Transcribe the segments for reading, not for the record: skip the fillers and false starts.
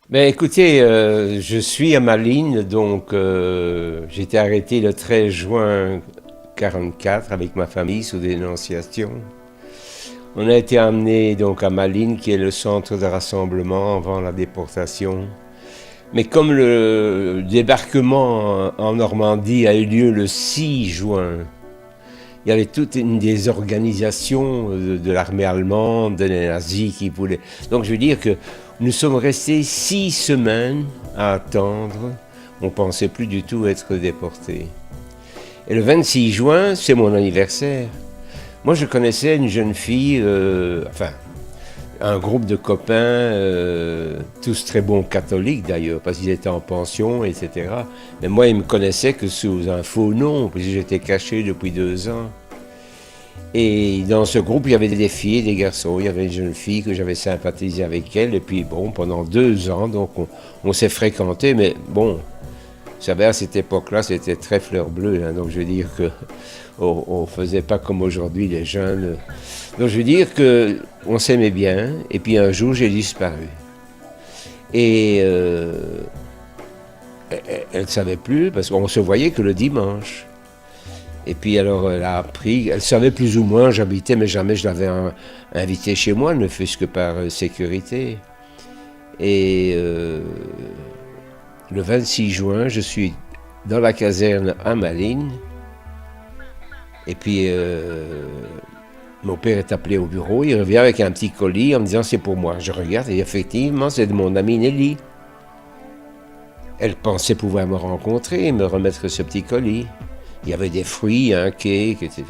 Ben écoutez, je suis à Malines, donc j'ai été arrêté le 13 juin 44 avec ma famille sous dénonciation. On a été amené donc à Malines, qui est le centre de rassemblement avant la déportation. Mais comme le débarquement en Normandie a eu lieu le 6 juin, il y avait toute une des organisations de l'armée allemande, des nazis qui voulaient. Donc je veux dire que nous sommes restés 6 semaines à attendre. On ne pensait plus du tout être déportés. Et le 26 juin, c'est mon anniversaire. Moi, je connaissais une jeune fille, enfin, un groupe de copains, tous très bons catholiques d'ailleurs, parce qu'ils étaient en pension, etc. Mais moi, ils me connaissaient que sous un faux nom, parce que j'étais caché depuis 2 ans. Et dans ce groupe, il y avait des filles et des garçons. Il y avait une jeune fille que j'avais sympathisé avec elle. Et puis, bon, pendant 2 ans, donc on s'est fréquentés. Mais bon, vous savez, à cette époque-là, c'était très fleur bleue. Hein, donc, je veux dire que on faisait pas comme aujourd'hui les jeunes. Donc, je veux dire que on s'aimait bien. Et puis, un jour, j'ai disparu. Et elle ne savait plus parce qu'on se voyait que le dimanche. Et puis alors elle a appris, elle savait plus ou moins, j'habitais, mais jamais je l'avais invitée chez moi, ne fût-ce que par sécurité. Et le 26 juin, je suis dans la caserne à Malines. Et puis mon père est appelé au bureau, il revient avec un petit colis en me disant c'est pour moi. Je regarde et effectivement c'est de mon amie Nelly. Elle pensait pouvoir me rencontrer et me remettre ce petit colis. Il y avait des fruits, un cake, etc.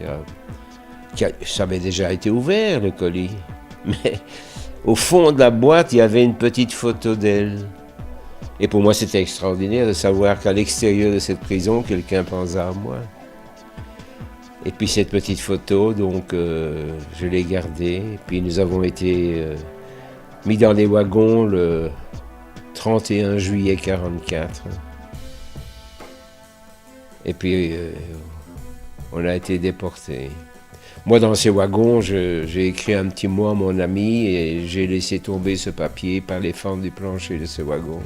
Ça avait déjà été ouvert, le colis. Mais au fond de la boîte, il y avait une petite photo d'elle. Et pour moi, c'était extraordinaire de savoir qu'à l'extérieur de cette prison, quelqu'un pensait à moi. Et puis cette petite photo, donc, je l'ai gardée. Et puis nous avons été mis dans les wagons le 31 juillet 44. Et puis, on a été déportés. Moi, dans ces wagons, j'ai écrit un petit mot à mon ami et j'ai laissé tomber ce papier par les fentes du plancher de ce wagon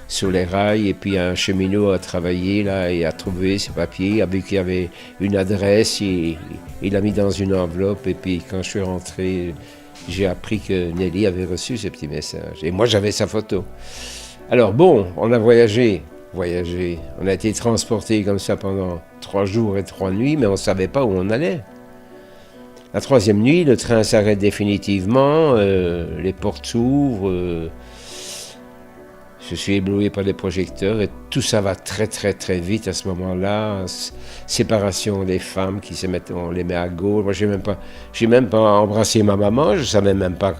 sur les rails. Et puis un cheminot a travaillé là et a trouvé ce papier, a vu qu'il y avait une adresse, et il l'a mis dans une enveloppe. Et puis quand je suis rentré, j'ai appris que Nelly avait reçu ce petit message. Et moi, j'avais sa photo. Alors bon, on a voyagé. On a été transportés comme ça pendant 3 jours et 3 nuits, mais on ne savait pas où on allait. La troisième nuit, le train s'arrête définitivement, les portes s'ouvrent, je suis ébloui par les projecteurs et tout ça va très très très vite à ce moment-là. Séparation des femmes qui se mettent, on les met à gauche. Moi, j'ai même pas embrassé ma maman, je savais même pas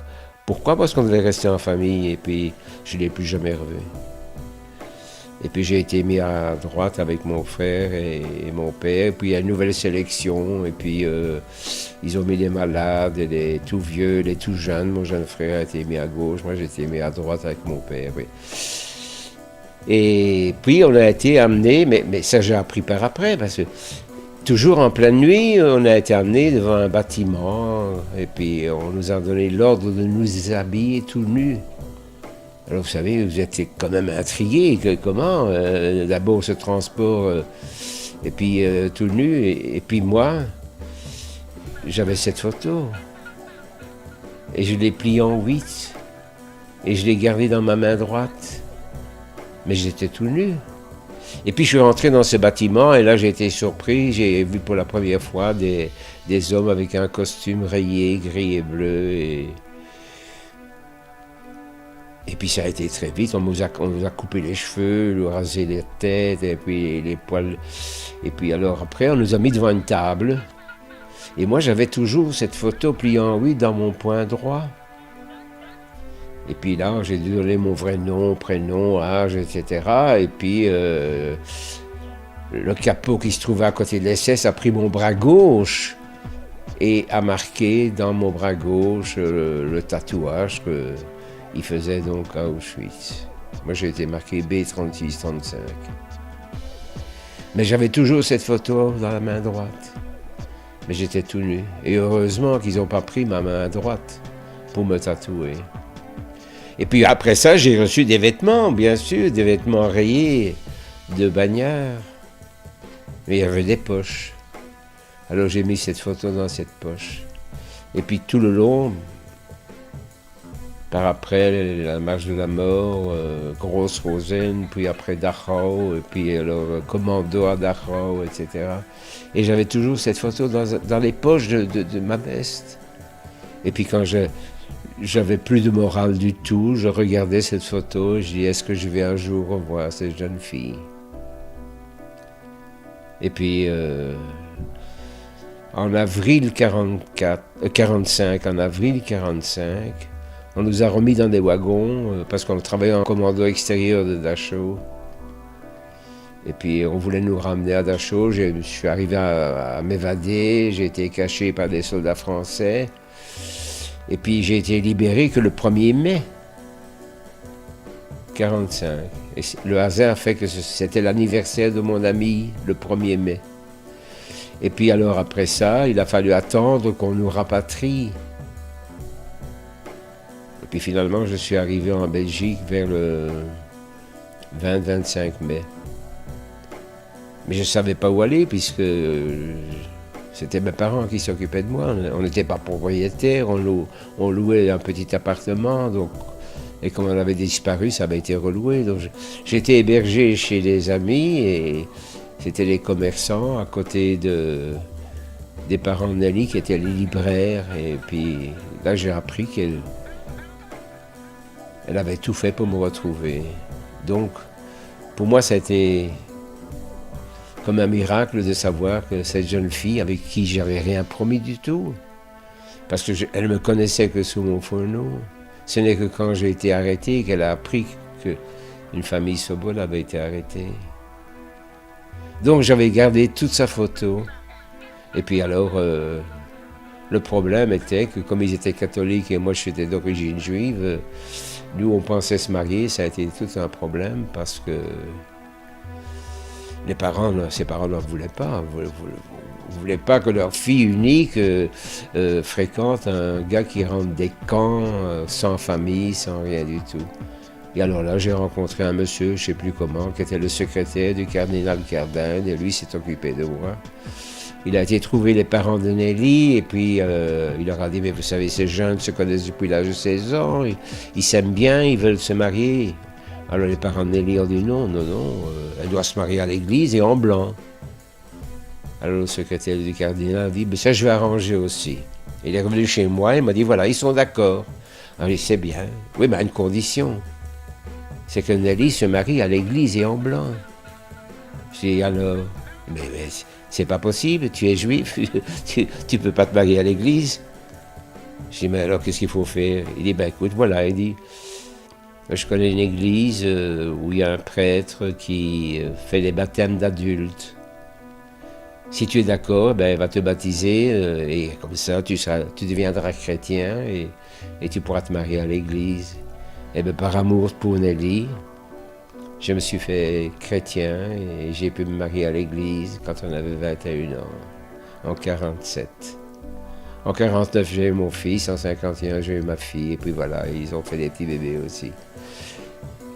pourquoi, parce qu'on devait rester en famille et puis je ne l'ai plus jamais revu. Et puis j'ai été mis à droite avec mon frère et mon père. Et puis il y a une nouvelle sélection. Et puis ils ont mis les malades, les tout vieux, les tout jeunes. Mon jeune frère a été mis à gauche. Moi j'ai été mis à droite avec mon père. Oui. Et puis on a été amené, mais ça j'ai appris par après, parce que toujours en pleine nuit, on a été amené devant un bâtiment. Et puis on nous a donné l'ordre de nous habiller tout nus. Alors vous savez, vous êtes quand même intrigué, comment d'abord ce transport, et puis tout nu, et puis moi, j'avais cette photo, et je l'ai pliée en 8, et je l'ai gardée dans ma main droite, mais j'étais tout nu. Et puis je suis rentré dans ce bâtiment, et là j'ai été surpris, j'ai vu pour la première fois des hommes avec un costume rayé, gris et bleu, et puis ça a été très vite, on nous a coupé les cheveux, nous rasé les têtes, et puis les poils. Et puis alors après, on nous a mis devant une table. Et moi, j'avais toujours cette photo pliée en 8 dans mon poing droit. Et puis là, j'ai dû donner mon vrai nom, prénom, âge, etc. Et puis le capot qui se trouvait à côté de l'SS a pris mon bras gauche et a marqué dans mon bras gauche le tatouage qu'il faisait donc à Auschwitz. Moi, j'ai été marqué B3635. Mais j'avais toujours cette photo dans la main droite. Mais j'étais tout nu. Et heureusement qu'ils n'ont pas pris ma main droite pour me tatouer. Et puis après ça, j'ai reçu des vêtements, bien sûr, des vêtements rayés de bagnards. Mais il y avait des poches. Alors j'ai mis cette photo dans cette poche. Et puis tout le long, par après la marche de la mort, Grosse Rosen, puis après Dachau, et puis alors Commando à Dachau, etc. Et j'avais toujours cette photo dans les poches de ma veste. Et puis quand j'avais plus de morale du tout, je regardais cette photo, je dis est-ce que je vais un jour revoir cette jeune fille? Et puis en avril 45, en avril 45, on nous a remis dans des wagons parce qu'on travaillait en commando extérieur de Dachau. Et puis on voulait nous ramener à Dachau. Je suis arrivé à m'évader. J'ai été caché par des soldats français. Et puis j'ai été libéré que le 1er mai 45. Et le hasard fait que c'était l'anniversaire de mon ami le 1er mai. Et puis alors après ça, il a fallu attendre qu'on nous rapatrie. Et puis finalement, je suis arrivé en Belgique vers le 20-25 mai. Mais je ne savais pas où aller puisque c'était mes parents qui s'occupaient de moi. On n'était pas propriétaires, on louait un petit appartement. Donc, et comme on avait disparu, ça avait été reloué. Donc j'étais hébergé chez des amis et c'était les commerçants à côté des parents de Nelly qui étaient les libraires. Et puis là, j'ai appris qu'elle avait tout fait pour me retrouver. Donc, pour moi, ça a été comme un miracle de savoir que cette jeune fille, avec qui j'avais rien promis du tout, parce qu'elle me connaissait que sous mon faux nom, ce n'est que quand j'ai été arrêté qu'elle a appris qu'une famille Sobol avait été arrêtée. Donc j'avais gardé toute sa photo. Et puis alors, le problème était que comme ils étaient catholiques et moi j'étais d'origine juive, nous on pensait se marier, ça a été tout un problème parce que ses parents ne voulaient pas. Ils ne voulaient pas que leur fille unique fréquente un gars qui rentre des camps, sans famille, sans rien du tout. Et alors là, j'ai rencontré un monsieur, je ne sais plus comment, qui était le secrétaire du cardinal Cardin, et lui s'est occupé de moi. Il a été trouver les parents de Nelly, et puis il leur a dit, mais vous savez, ces jeunes se connaissent depuis l'âge de 16 ans, ils s'aiment bien, ils veulent se marier. Alors les parents de Nelly ont dit non, elle doit se marier à l'église et en blanc. Alors le secrétaire du cardinal a dit, mais ça je vais arranger aussi. Il est revenu chez moi, il m'a dit, voilà, ils sont d'accord. Alors il dit, c'est bien, oui, mais à une condition. C'est que Nelly se marie à l'église et en blanc. J'ai dit, alors, mais c'est pas possible, tu es juif, tu peux pas te marier à l'église. Je dis, mais alors qu'est-ce qu'il faut faire? Il dit, ben écoute, voilà, il dit, je connais une église où il y a un prêtre qui fait les baptêmes d'adultes. Si tu es d'accord, ben, il va te baptiser et comme ça, tu deviendras chrétien et tu pourras te marier à l'église. Et ben, par amour pour Nelly, je me suis fait chrétien et j'ai pu me marier à l'église quand on avait 21 ans, en 47. En 49, j'ai eu mon fils, en 51, j'ai eu ma fille, et puis voilà, ils ont fait des petits bébés aussi.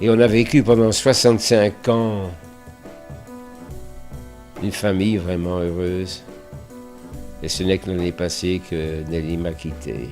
Et on a vécu pendant 65 ans une famille vraiment heureuse. Et ce n'est que l'année passée que Nelly m'a quitté.